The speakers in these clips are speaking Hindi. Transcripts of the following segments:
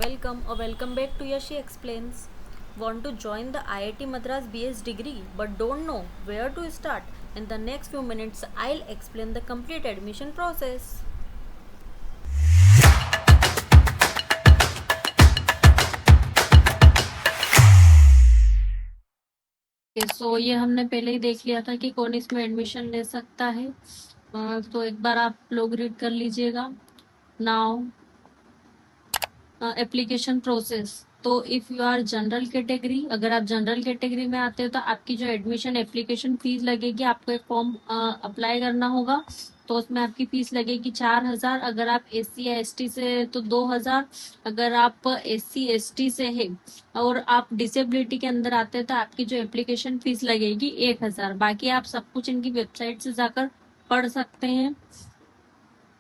Welcome back to Yashi Explains. Want to join the IIT Madras BS degree but don't know where to start? In the next few minutes, I'll explain the complete admission process. सो ये हमने पहले ही देख लिया था कि कौन इसमें एडमिशन ले सकता है। तो एक बार आप लोग रीड कर लीजिएगा। Now application process. तो if you are general category, अगर आप जनरल कैटेगरी में आते हो तो आपकी जो एडमिशन एप्लीकेशन फीस लगेगी, आपको एक फॉर्म अप्लाई करना होगा। तो उसमें आपकी फीस लगेगी 4,000। अगर आप SC या ST से है तो 2,000। अगर आप SC ST से है और आप डिसेबिलिटी के अंदर आते हैं तो आपकी जो एप्लीकेशन फीस लगेगी 1,000। बाकी आप सब कुछ इनकी वेबसाइट से जाकर पढ़ सकते हैं।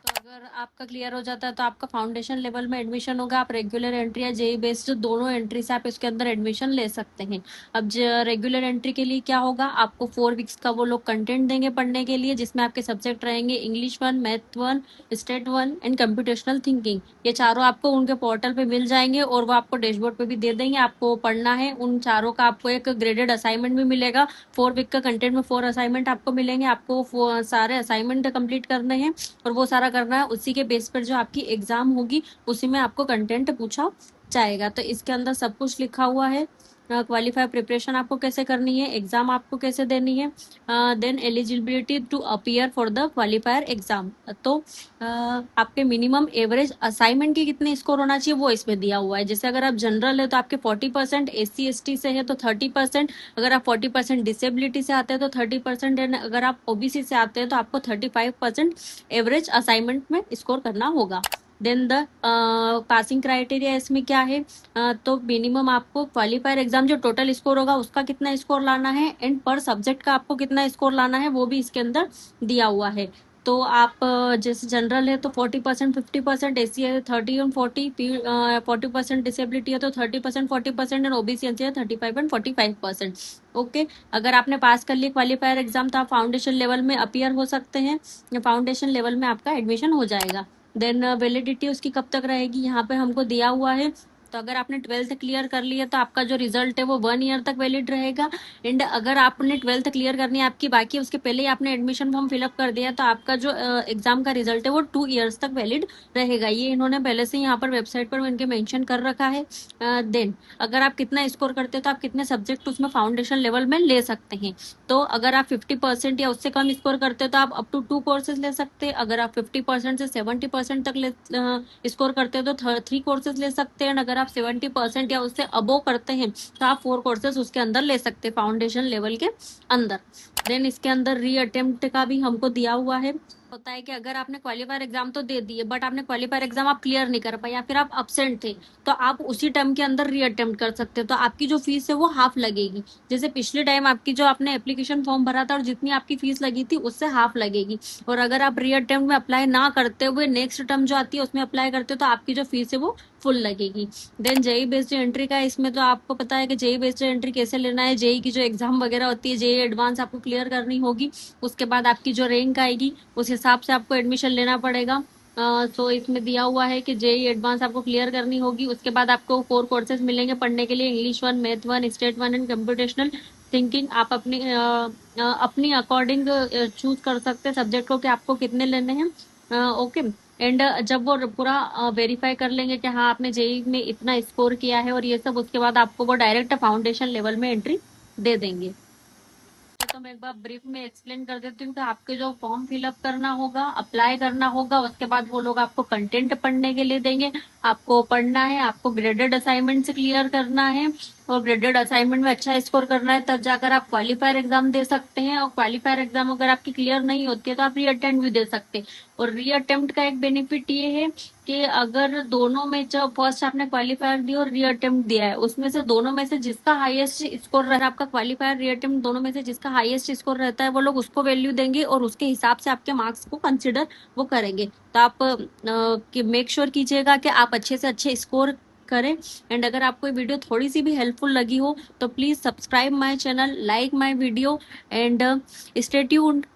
तो अगर आपका क्लियर हो जाता है तो आपका फाउंडेशन लेवल में एडमिशन होगा। आप रेगुलर एंट्री या जेई बेस्ड दोनों एंट्री से आप इसके अंदर एडमिशन ले सकते हैं। अब रेगुलर एंट्री के लिए क्या होगा, आपको 4 वीक्स का वो लोग कंटेंट देंगे पढ़ने के लिए, जिसमें आपके सब्जेक्ट रहेंगे English 1, math 1, state 1 and computational thinking. ये चारों आपको उनके पोर्टल पे मिल जाएंगे और वो आपको डैशबोर्ड पे भी दे देंगे। आपको पढ़ना है उन चारों का। आपको एक ग्रेडेड असाइनमेंट भी मिलेगा। 4 वीक का कंटेंट में 4 असाइनमेंट आपको मिलेंगे। आपको सारे असाइनमेंट कंप्लीट करने हैं और वो सारा करना है। उसी के बेस पर जो आपकी एग्जाम होगी उसी में आपको कंटेंट पूछा जाएगा। तो इसके अंदर सब कुछ लिखा हुआ है। क्वालिफाई प्रिपरेशन आपको कैसे करनी है, एग्जाम आपको कैसे देनी है, then eligibility to appear for the qualifier exam. तो आपके मिनिमम एवरेज असाइनमेंट के कितने स्कोर होना चाहिए वो इसमें दिया हुआ है। जैसे अगर आप जनरल है तो आपके 40%, SC ST से है तो 30%, अगर आप 40% डिसेबिलिटी से आते हैं तो 30%, अगर आप OBC से आते हैं तो आपको 35% एवरेज असाइनमेंट में स्कोर करना होगा। देन द पासिंग क्राइटेरिया इसमें क्या है, तो मिनिमम आपको क्वालिफायर एग्जाम जो टोटल स्कोर होगा उसका कितना स्कोर लाना है एंड पर सब्जेक्ट का आपको कितना स्कोर लाना है वो भी इसके अंदर दिया हुआ है। तो आप जैसे जनरल है तो 40%, 50%, SC है 30 और 40, 40% डिसेबिलिटी है तो 30%, 40% एंड OBC है 35 एंड 45%। ओके, अगर आपने पास कर लिया क्वालिफायर एग्जाम तो आप फाउंडेशन लेवल में अपीयर हो सकते हैं। फाउंडेशन लेवल में आपका एडमिशन हो जाएगा। देन वैलिडिटी उसकी कब तक रहेगी यहाँ पे हमको दिया हुआ है। तो अगर आपने 12th क्लियर कर लिया तो आपका जो रिजल्ट है वो 1 ईयर तक वैलिड रहेगा। एंड अगर आपने 12th क्लियर करनी है आपकी बाकी उसके पहले ही आपने एडमिशन फॉर्म फिलअप कर दिया तो आपका जो एग्जाम का रिजल्ट है वो 2 ईयर्स तक वैलिड रहेगा। ये इन्होंने पहले से यहाँ पर वेबसाइट पर इनके मेंशन कर रखा है। देन अगर आप कितना स्कोर करते हो तो आप कितने सब्जेक्ट उसमें फाउंडेशन लेवल में ले सकते हैं। तो अगर आप 50% या उससे कम स्कोर करते हो तो आप अप टू 2 कोर्सेज ले सकते हैं। अगर आप 50% से 70% तक स्कोर करते हो तो 3 कोर्सेज ले सकते हैं। अगर आप 70% या उससे अबोव करते हैं तो आप 4 कोर्सेज उसके अंदर ले सकते हैं फाउंडेशन लेवल के अंदर। देन इसके अंदर री अटेम्प्ट का भी हमको दिया हुआ है। होता है कि अगर आपने क्वालिफायर एग्जाम तो दे दिए बट आपने क्वालिफायर एग्जाम आप क्लियर नहीं कर पाए या फिर आप अब्सेंट थे तो आप उसी टर्म के अंदर री अटेम्प्ट कर सकते हो। तो आपकी जो फीस है वो हाफ लगेगी। जैसे पिछले टाइम आपकी जो आपने एप्लीकेशन फॉर्म भरा था और जितनी आपकी फीस लगी थी उससे हाफ लगेगी। और अगर आप री अटेम्प्ट में अप्लाई ना करते हुए नेक्स्ट टर्म जो आती है उसमें अप्लाई करते हो तो आपकी जो फीस है वो फुल लगेगी। देन जेई बेस्ड एंट्री का इसमें तो आपको पता है कि जेई बेस्ड एंट्री कैसे लेना है। जेई की जो एग्जाम वगैरह होती है, जेई एडवांस आपको क्लियर करनी होगी। उसके बाद आपकी जो रैंक आएगी उस हिसाब से आपको एडमिशन लेना पड़ेगा। तो इसमें दिया हुआ है कि जेई एडवांस आपको क्लियर करनी होगी। उसके बाद आपको 4 कोर्सेज मिलेंगे पढ़ने के लिए, English 1, math 1, state 1 and computational thinking. आप अपनी अकॉर्डिंग चूज कर सकते हैं सब्जेक्ट को कि आपको कितने लेने हैं। ओके, एंड जब वो पूरा वेरीफाई कर लेंगे कि हाँ आपने जेई में इतना स्कोर किया है और ये सब, उसके बाद आपको वो डायरेक्ट फाउंडेशन लेवल में एंट्री दे देंगे। तो मैं एक बार ब्रीफ में एक्सप्लेन कर देती हूँ कि आपके जो फॉर्म फिलअप करना होगा, अप्लाई करना होगा, उसके बाद वो लोग आपको कंटेंट पढ़ने के लिए देंगे। आपको पढ़ना है, आपको ग्रेडेड असाइनमेंट से क्लियर करना है और ग्रेडेड असाइनमेंट में अच्छा स्कोर करना है, तब जाकर आप क्वालिफायर एग्जाम दे सकते हैं। और क्वालिफायर एग्जाम अगर आपकी क्लियर नहीं होती है तो आप री अटेम्प्ट भी दे सकते हैं। और री अटेम्प्ट का एक बेनिफिट ये है कि अगर दोनों में जो फर्स्ट आपने क्वालिफायर दिया और री अटेम्प्ट दिया है उसमें से दोनों में से जिसका हाईएस्ट स्कोर रहा है, आपका क्वालिफायर री अटेम्प्ट दोनों में से जिसका हाईएस्ट स्कोर रहता है वो लोग उसको वैल्यू देंगे और उसके हिसाब से आपके मार्क्स को कंसिडर वो करेंगे। तो आप मेक श्योर कीजिएगा कि आप अच्छे से अच्छे स्कोर करें। एंड अगर आपको ये वीडियो थोड़ी सी भी हेल्पफुल लगी हो तो please subscribe my channel, like my video and stay tuned.